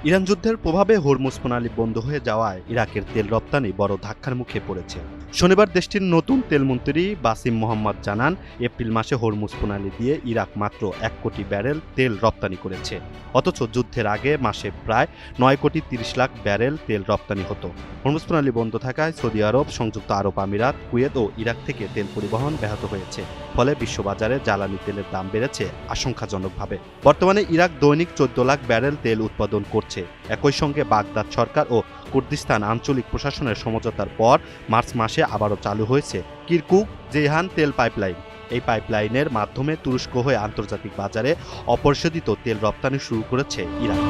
Iran যুদ্ধের প্রভাবে Hormuz প্রণালী বন্ধ হয়ে যাওয়ায় ইরাকের তেল রপ্তানি বড় ধাক্কার মুখে পড়েছে। শনিবার দেশটির নতুন তেলমন্ত্রী বাসিম মোহাম্মদ জানান, এপ্রিল মাসে হরমুজ প্রণালী দিয়ে ইরাক মাত্র ১ কোটি ব্যারেল তেল রপ্তানি করেছে। অথচ যুদ্ধের আগে মাসে প্রায় ৯ কোটি ৩০ লাখ ব্যারেল তেল রপ্তানি হতো। হরমুজ প্রণালী বন্ধ থাকায় সৌদি আরব, সংযুক্ত আরব আমিরাত, কুয়েত ও ইরাক থেকে তেল পরিবহন ব্যাহত হয়েছে। ফলে বিশ্ববাজারে জ্বালানি তেলের দাম বেড়েছে আশঙ্কাজনকভাবে। বর্তমানে ইরাক দৈনিক ১৪ লাখ ব্যারেল তেল উৎপাদন করছে। একই সঙ্গে বাগদাদ সরকার ও কুর্দিস্তান আঞ্চলিক প্রশাসনের সমঝোতার পর মার্চ মাসে আবারও চালু হয়েছে কিরকুক জেহান তেল পাইপলাইন। এই পাইপলাইনের মাধ্যমে তুরস্ক হয়ে আন্তর্জাতিক বাজারে অপরিশোধিত তেল রপ্তানি শুরু করেছে ইরান।